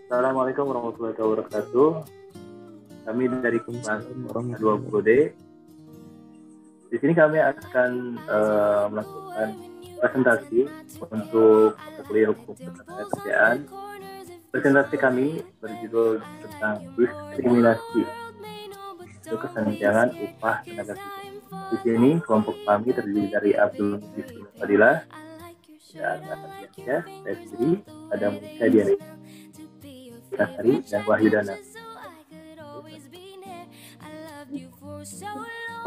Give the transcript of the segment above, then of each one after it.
Assalamualaikum warahmatullahi wabarakatuh. Kami dari Kumpas 20D. Di sini kami akan melakukan presentasi untuk mata kuliah hukum ketenagakerjaan. Presentasi kami berjudul tentang diskriminasi untuk kesenjangan upah tenaga kerja. Di sini kelompok kami terdiri dari Abdul Muhsin Fadilah, dan saya sendiri ada Monica Diani Kasari dan Wahyu Dana.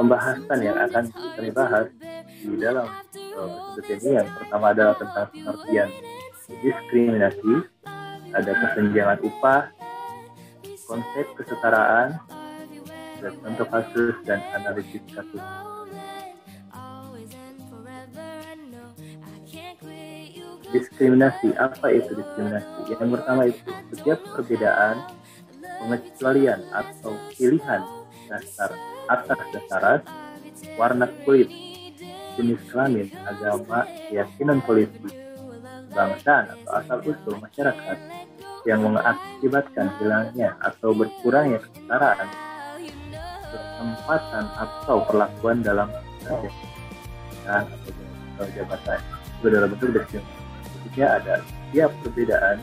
Pembahasan yang akan kami bahas di dalam presentasi ini yang pertama adalah tentang pengertian diskriminasi, ada kesenjangan upah, konsep kesetaraan, dan contoh kasus dan analisis kasus. Diskriminasi, apa itu diskriminasi? Yang pertama itu setiap perbedaan, pengecualian atau pilihan dasar atas dasar ras, warna kulit, jenis kelamin, agama, keyakinan politik, kebangsaan atau asal usul masyarakat yang mengakibatkan hilangnya atau berkurangnya kesetaraan, kesempatan atau perlakuan dalam pekerjaan atau jabatan itu dalam bentuk diskriminasi. Berikutnya ada setiap perbedaan,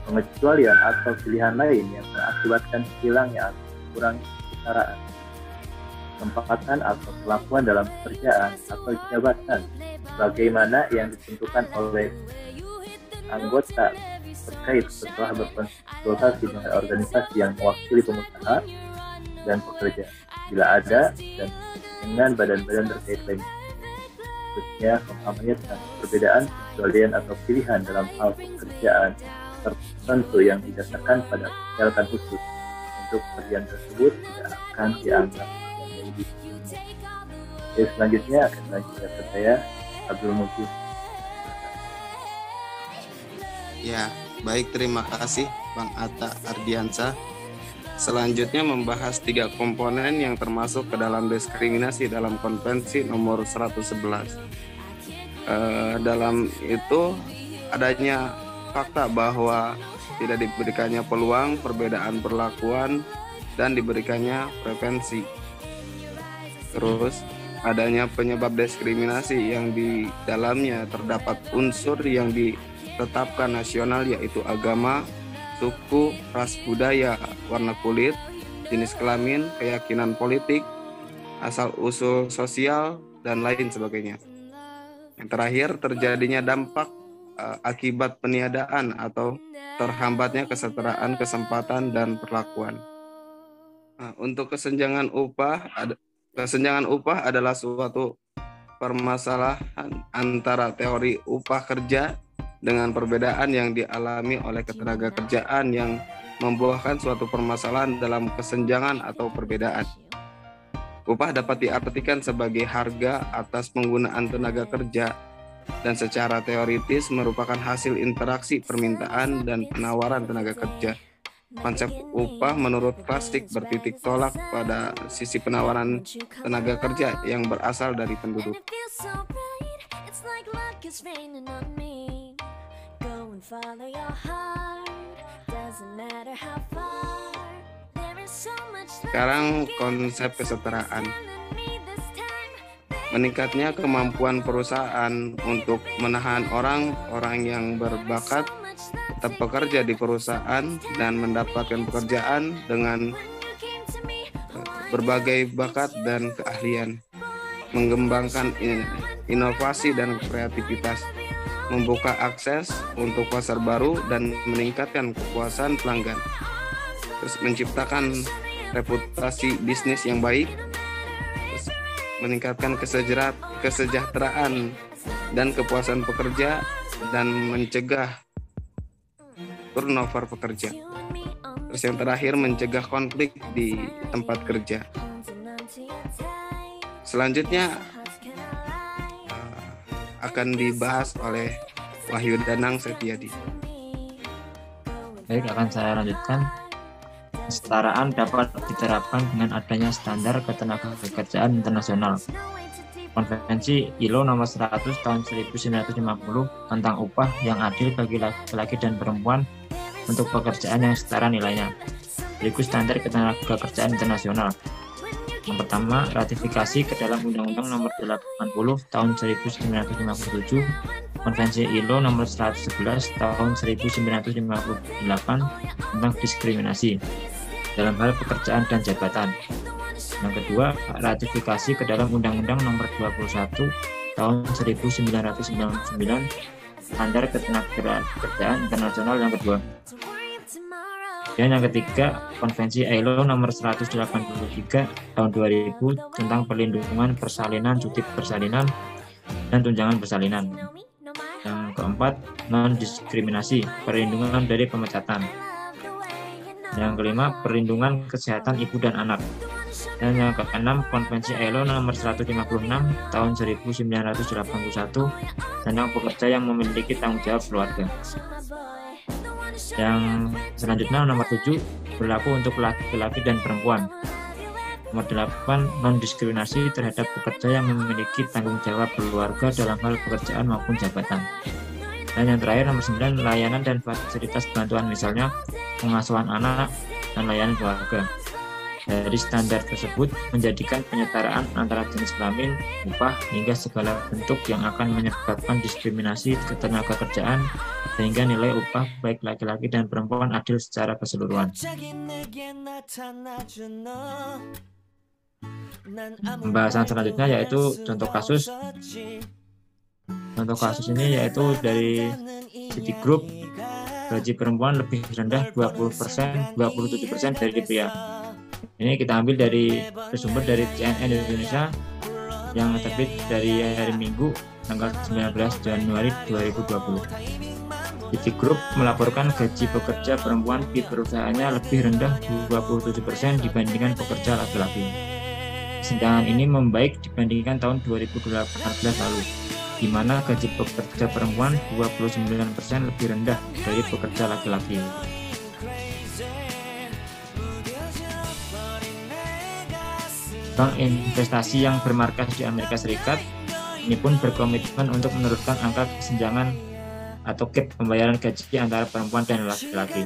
pengecualian atau pilihan lain yang mengakibatkan hilangnya atau kurangnya kesetaraan, kesempatan atau perlakuan dalam pekerjaan atau jabatan bagaimana yang ditentukan oleh anggota terkait setelah berkonsultasi dengan organisasi yang mewakili pengusaha dan pekerja bila ada, dan dengan badan-badan terkait lainnya. Berikutnya pemahamannya tentang perbedaan, pengecualian atau pilihan dalam hal pekerjaan tertentu yang didasarkan pada persyaratan khusus untuk pekerjaan tersebut tidak akan dianggap sebagai diskriminasi. Selanjutnya akan melanjutkan ke saya, Abdul Muhsin. Ya, baik, terima kasih Bang Atta Ardiansyah. Selanjutnya membahas 3 komponen yang termasuk ke dalam diskriminasi dalam Konvensi nomor 111. Dalam itu adanya fakta bahwa tidak diberikannya peluang, perbedaan perlakuan, dan diberikannya prevensi. Terus adanya penyebab diskriminasi yang di dalamnya terdapat unsur yang ditetapkan nasional, yaitu agama, suku, ras, budaya, warna kulit, jenis kelamin, keyakinan politik, asal usul sosial, dan lain sebagainya. Yang terakhir, terjadinya dampak akibat peniadaan atau terhambatnya kesetaraan kesempatan dan perlakuan. Untuk kesenjangan upah adalah suatu permasalahan antara teori upah kerja dengan perbedaan yang dialami oleh ketenagakerjaan yang membuahkan suatu permasalahan dalam kesenjangan atau perbedaan. Upah dapat diartikan sebagai harga atas penggunaan tenaga kerja dan secara teoritis merupakan hasil interaksi permintaan dan penawaran tenaga kerja. Konsep upah menurut klasik bertitik tolak pada sisi penawaran tenaga kerja yang berasal dari penduduk. Sekarang konsep kesetaraan. Meningkatnya kemampuan perusahaan untuk menahan orang-orang yang berbakat tetap bekerja di perusahaan dan mendapatkan pekerjaan dengan berbagai bakat dan keahlian, mengembangkan inovasi dan kreativitas, membuka akses untuk pasar baru dan meningkatkan kepuasan pelanggan, terus menciptakan reputasi bisnis yang baik, terus meningkatkan kesejahteraan dan kepuasan pekerja, dan mencegah turnover pekerja. Terus yang terakhir, mencegah konflik di tempat kerja. Selanjutnya akan dibahas oleh Wahyu Danang Setiadi. Baik, akan saya lanjutkan. Kesetaraan dapat diterapkan dengan adanya standar ketenagakerjaan internasional. Konvensi ILO nomor 100 tahun 1950 tentang upah yang adil bagi laki-laki dan perempuan untuk pekerjaan yang setara nilainya. Berikut standar ketenagakerjaan internasional. Yang pertama, ratifikasi ke dalam Undang-Undang Nomor 80 Tahun 1957, Konvensi ILO Nomor 111 Tahun 1958 tentang diskriminasi dalam hal pekerjaan dan jabatan. Yang kedua, ratifikasi ke dalam Undang-Undang Nomor 21 Tahun 1999 Standar Ketenagakerjaan Internasional yang kedua. Dan yang ketiga, Konvensi ILO Nomor 183 Tahun 2000 tentang perlindungan persalinan, cuti persalinan, dan tunjangan persalinan. Yang keempat, non-diskriminasi, perlindungan dari pemecatan. Yang kelima, perlindungan kesehatan ibu dan anak. Dan yang keenam, Konvensi ILO Nomor 156 Tahun 1981 tentang pekerja yang memiliki tanggung jawab keluarga. Yang selanjutnya nomor 7, berlaku untuk laki-laki dan perempuan. Nomor 8, non-diskriminasi terhadap pekerja yang memiliki tanggung jawab keluarga dalam hal pekerjaan maupun jabatan. Dan yang terakhir nomor 9, layanan dan fasilitas bantuan, misalnya pengasuhan anak dan layanan keluarga. Dari standar tersebut menjadikan penyetaraan antara jenis kelamin, upah, hingga segala bentuk yang akan menyebabkan diskriminasi ketenagakerjaan sehingga nilai upah baik laki-laki dan perempuan adil secara keseluruhan. Pembahasan selanjutnya yaitu contoh kasus. Contoh kasus ini yaitu dari Citigroup, gaji perempuan lebih rendah 27% dari pria. Ini kita ambil dari bersumber dari CNN Indonesia yang terbit dari hari Minggu tanggal 19 Januari 2020. Citigroup melaporkan gaji pekerja perempuan di perusahaannya lebih rendah 27% dibandingkan pekerja laki-laki. Kesenjangan ini membaik dibandingkan tahun 2018 lalu, di mana gaji pekerja perempuan 29% lebih rendah dari pekerja laki-laki. Bank investasi yang bermarkas di Amerika Serikat ini pun berkomitmen untuk menurunkan angka kesenjangan atau gap pembayaran gaji antara perempuan dan laki-laki.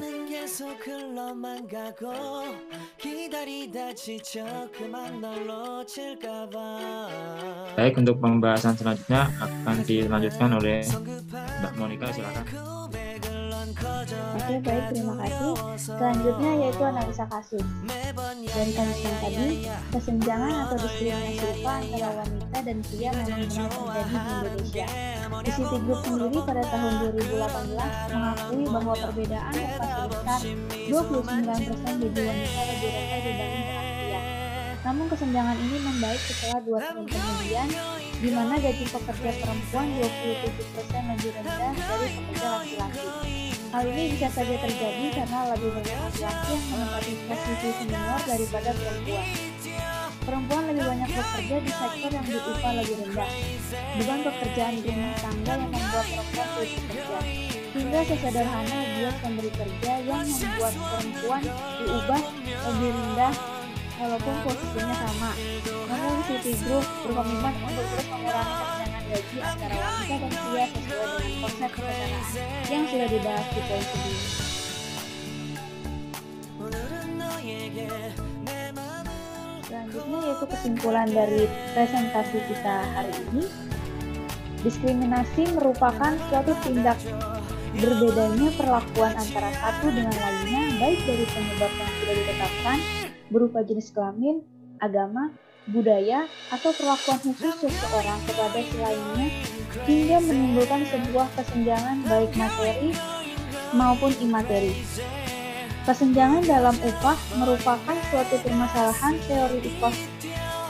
Baik, untuk pembahasan selanjutnya akan dilanjutkan oleh Mbak Monica, silakan. Oke, baik, terima kasih. Selanjutnya yaitu analisa kasus. Dari kasus yang tadi, kesenjangan atau diskriminasi upah antara wanita dan pria memang benar terjadi di Indonesia. Di Citigroup sendiri pada tahun 2018 mengakui bahwa perbedaan upah sebesar 29% bagi wanita lebih rendah dibanding dengan pria. Namun kesenjangan ini membaik setelah 2 tahun kemudian, di mana gaji pekerja perempuan 27% lebih rendah dari pekerja laki-laki. Hal ini bisa saja terjadi karena lebih banyak laki-laki yang menempati posisi senior daripada perempuan. Perempuan lebih banyak bekerja di sektor yang diupah lebih rendah. Beban pekerjaan rumah tangga yang membuat perempuan sulit bekerja. Hingga sesederhana bias pemberi kerja yang membuat perempuan diubah lebih rendah walaupun posisinya sama. Namun Citigroup berkomitmen untuk terus mengurangi kesenjangan gaji antara wanita dan pria sesuai dengan konsep kesetaraan yang sudah dibahas di poin sebelumnya. Selanjutnya yaitu kesimpulan dari presentasi kita hari ini. Diskriminasi merupakan suatu tindak berbedanya perlakuan antara satu dengan lainnya, baik dari penyebab yang sudah ditetapkan berupa jenis kelamin, agama, budaya, atau perlakuan khusus seseorang kepada selainnya, hingga menimbulkan sebuah kesenjangan baik materi maupun imateri. Kesenjangan dalam upah merupakan suatu permasalahan teori upah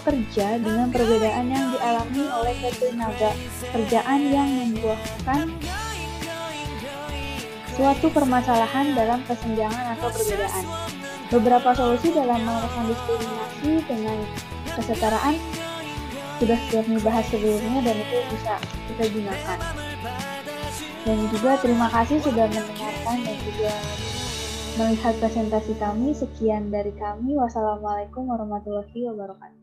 kerja dengan perbedaan yang dialami oleh ketenaga kerjaan yang membuahkan suatu permasalahan dalam kesenjangan atau perbedaan. Beberapa solusi dalam mengatasi diskriminasi dengan kesetaraan sudah kami bahas sebelumnya dan itu bisa kita gunakan. Dan juga terima kasih sudah mendengarkan dan juga melihat presentasi kami. Sekian dari kami. Wassalamualaikum warahmatullahi wabarakatuh.